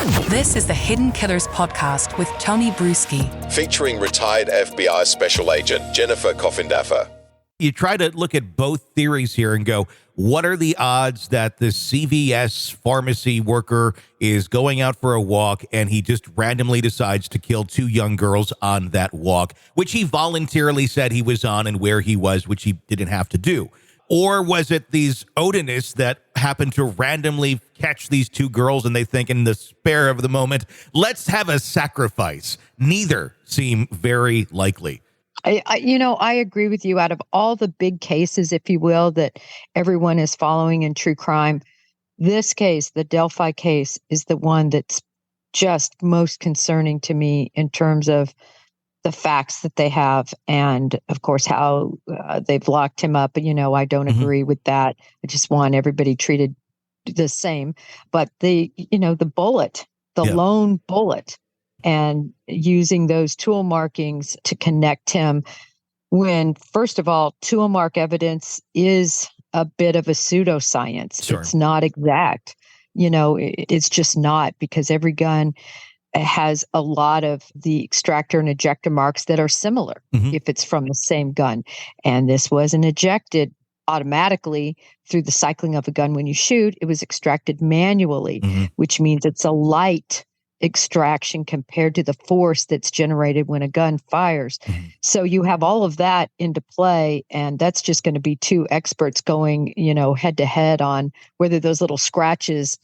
This is the Hidden Killers podcast with Tony Brueski, featuring retired FBI Special Agent Jennifer Coffindaffer. You try to look at both theories here and go, what are the odds that the CVS pharmacy worker is going out for a walk and he just randomly decides to kill two young girls on that walk, which he voluntarily said he was on and where he was, which he didn't have to do? Or was it these Odinists that happened to randomly catch these two girls and they think in the spare of the moment, let's have a sacrifice? Neither seem very likely. I agree with you. Out of all the big cases, if you will, that everyone is following in true crime, this case, the Delphi case, is the one that's just most concerning to me in terms of the facts that they have and, of course, how they've locked him up. I don't agree with that. I just want everybody treated the same. But the bullet, lone bullet, and using those tool markings to connect him when, first of all, tool mark evidence is a bit of a pseudoscience. Sure. It's not exact. It's just not, because every gun has a lot of the extractor and ejector marks that are similar if it's from the same gun. And this wasn't ejected automatically through the cycling of a gun when you shoot. It was extracted manually, which means it's a light extraction compared to the force that's generated when a gun fires. So you have all of that into play, and that's just going to be two experts going, head to head on whether those little scratches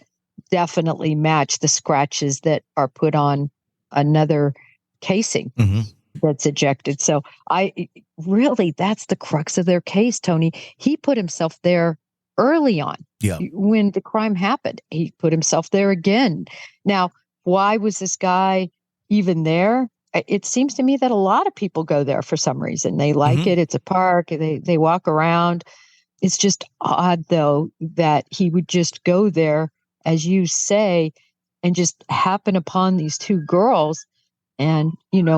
definitely match the scratches that are put on another casing that's ejected. So that's the crux of their case, Tony. He put himself there early on when the crime happened. He put himself there again. Now, why was this guy even there? It seems to me that a lot of people go there for some reason. They like it. It's a park. They walk around. It's just odd, though, that he would just go there, as you say, and just happen upon these two girls and,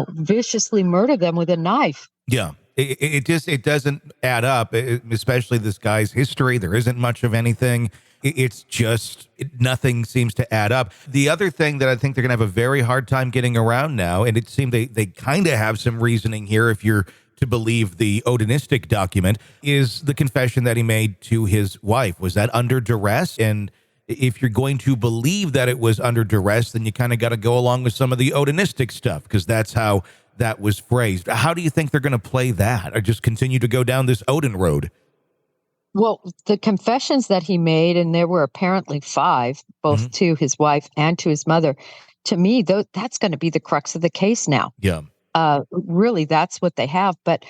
viciously murder them with a knife. Yeah. It doesn't add up, especially this guy's history. There isn't much of anything. It's just nothing seems to add up. The other thing that I think they're going to have a very hard time getting around now, and it seems they kind of have some reasoning here if you're to believe the Odinistic document, is the confession that he made to his wife. Was that under duress? And if you're going to believe that it was under duress, then you kind of got to go along with some of the Odinistic stuff, because that's how that was phrased. How do you think they're going to play that, or just continue to go down this Odin road? Well, the confessions that he made, and there were apparently 5, both to his wife and to his mother, to me, that's going to be the crux of the case now. Yeah. Really, that's what they have. But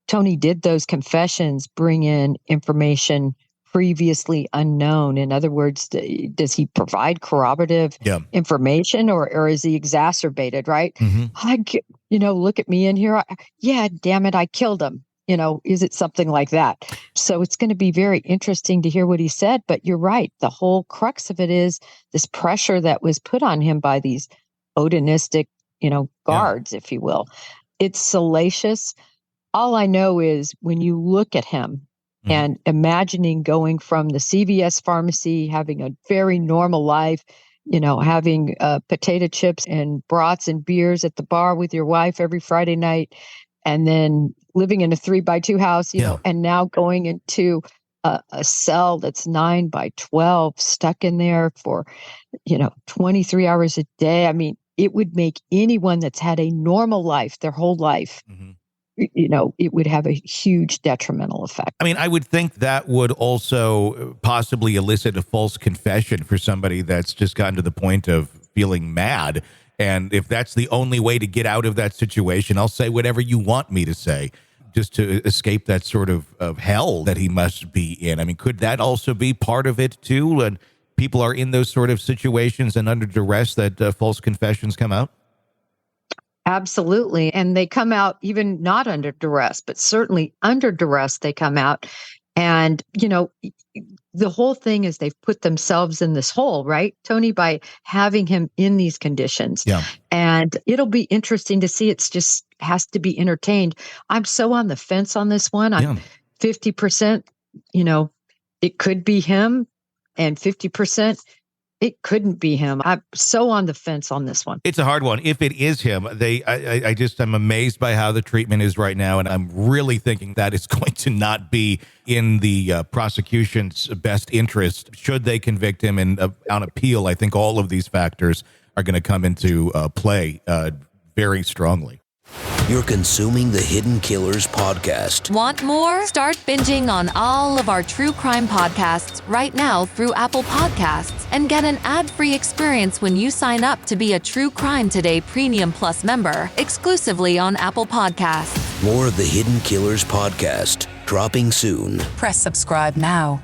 Tony, did those confessions bring in information previously unknown? In other words, does he provide corroborative information, or is he exacerbated, right? Look at me in here. Damn it, I killed him. Is it something like that? So it's going to be very interesting to hear what he said. But you're right. The whole crux of it is this pressure that was put on him by these Odinistic, guards, if you will. It's salacious. All I know is when you look at him and imagining going from the CVS pharmacy, having a very normal life, having potato chips and brats and beers at the bar with your wife every Friday night, and then living in a 3x2 house, and now going into a cell that's 9x12, stuck in there for, 23 hours a day. I mean, it would make anyone that's had a normal life their whole life, it would have a huge detrimental effect. I mean, I would think that would also possibly elicit a false confession for somebody that's just gotten to the point of feeling mad. And if that's the only way to get out of that situation, I'll say whatever you want me to say, just to escape that sort of hell that he must be in. I mean, could that also be part of it too? And people are in those sort of situations and under duress that false confessions come out? Absolutely. And they come out even not under duress, but certainly under duress, they come out. And, the whole thing is they've put themselves in this hole, right, Tony, by having him in these conditions. Yeah. And it'll be interesting to see. It's just has to be entertained. I'm so on the fence on this one. I'm 50%, it could be him, and 50%, It couldn't be him. I'm so on the fence on this one. It's a hard one. If it is him, I'm amazed by how the treatment is right now, and I'm really thinking that it's going to not be in the prosecution's best interest should they convict him. And on appeal, I think all of these factors are going to come into play very strongly. You're consuming the Hidden Killers podcast. Want more? Start binging on all of our true crime podcasts right now through Apple Podcasts and get an ad-free experience when you sign up to be a True Crime Today Premium Plus member exclusively on Apple Podcasts. More of the Hidden Killers podcast dropping soon. Press subscribe now.